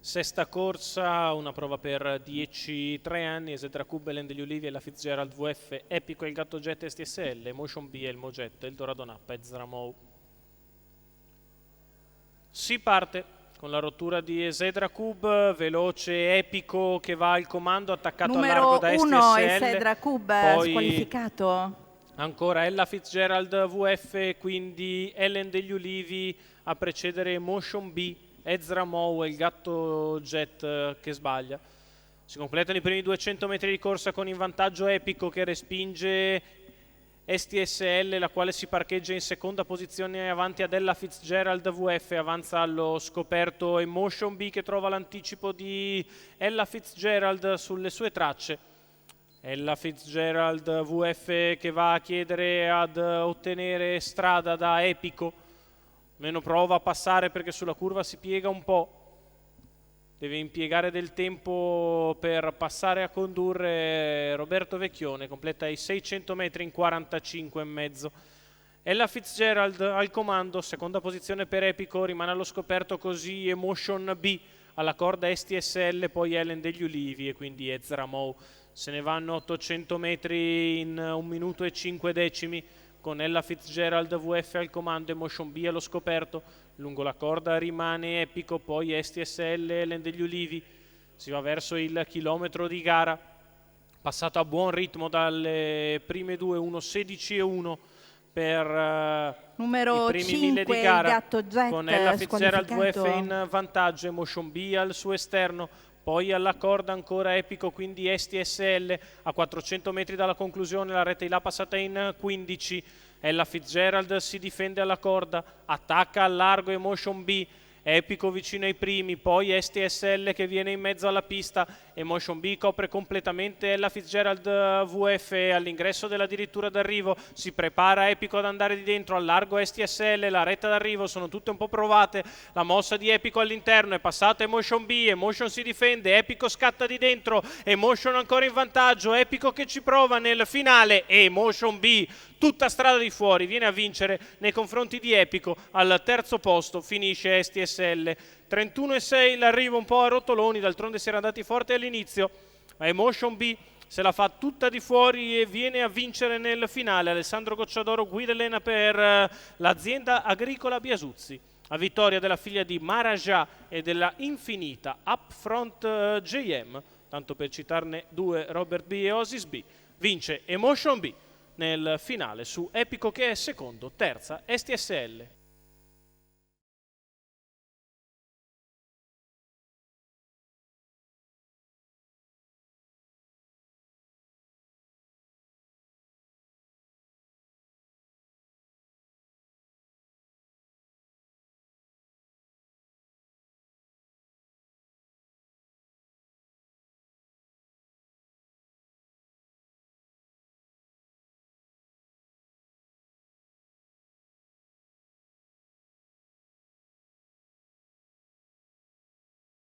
Sesta corsa, una prova per 10-3 anni, Esedra Cub, Elen degli Ulivi e la Fitzgerald VF, Epico e il Gatto Jet STSL, Motion B e il Mojet, il Dorado Nappa e Zramou. Si parte con la rottura di Esedra Cub, veloce, Epico che va al comando, attaccato al largo da STSL. Numero 1 Esedra Cub, poi squalificato. Ancora Ella Fitzgerald VF, quindi Ellen degli Ulivi a precedere Motion B, Ezra Moe e il Gatto Jet che sbaglia. Si completano i primi 200 metri di corsa con in vantaggio Epico che respinge STSL, la quale si parcheggia in seconda posizione avanti ad Ella Fitzgerald VF, avanza allo scoperto Emotion B che trova l'anticipo di Ella Fitzgerald sulle sue tracce. Ella Fitzgerald VF che va a chiedere ad ottenere strada da Epico, meno prova a passare perché sulla curva si piega un po', deve impiegare del tempo per passare a condurre Roberto Vecchione, completa i 600 metri in 45,5. Ella Fitzgerald al comando, seconda posizione per Epico, rimane allo scoperto così Emotion B, alla corda STSL, poi Ellen degli Ulivi e quindi Ezra Moe. Se ne vanno 800 metri in 1 minuto e 5 decimi con Ella Fitzgerald VF al comando e Motion B allo scoperto. Lungo la corda rimane Epico, poi STSL, Ellen degli Ulivi. Si va verso il chilometro di gara, passato a buon ritmo dalle prime due, 1.16 e 1 per Numero i primi 5, 1000 di gara, Gatto Jet, con Ella Fitzgerald squalificato. VF in vantaggio e Motion B al suo esterno. Poi alla corda ancora Epico, quindi STSL a 400 metri dalla conclusione, la rete di là passata in 15. Ella Fitzgerald si difende alla corda, attacca al largo Emotion B, Epico vicino ai primi, poi STSL che viene in mezzo alla pista, Emotion B copre completamente Ella Fitzgerald VF all'ingresso della dirittura d'arrivo, si prepara Epico ad andare di dentro, al largo STSL, la retta d'arrivo sono tutte un po' provate, la mossa di Epico all'interno è passata Emotion B, Emotion si difende, Epico scatta di dentro, Emotion ancora in vantaggio, Epico che ci prova nel finale e Emotion B tutta strada di fuori, viene a vincere nei confronti di Epico, al terzo posto finisce STSL, 31,6 l'arrivo un po' a rotoloni, d'altronde si era andati forte all'inizio, ma Emotion B se la fa tutta di fuori e viene a vincere nel finale. Alessandro Gocciadoro guida l'ENA per l'azienda agricola Biasuzzi, a vittoria della figlia di Marajà e della Infinita Upfront JM, tanto per citarne due, Robert B e Osis B, vince Emotion B nel finale su Epico che è secondo, terza STSL.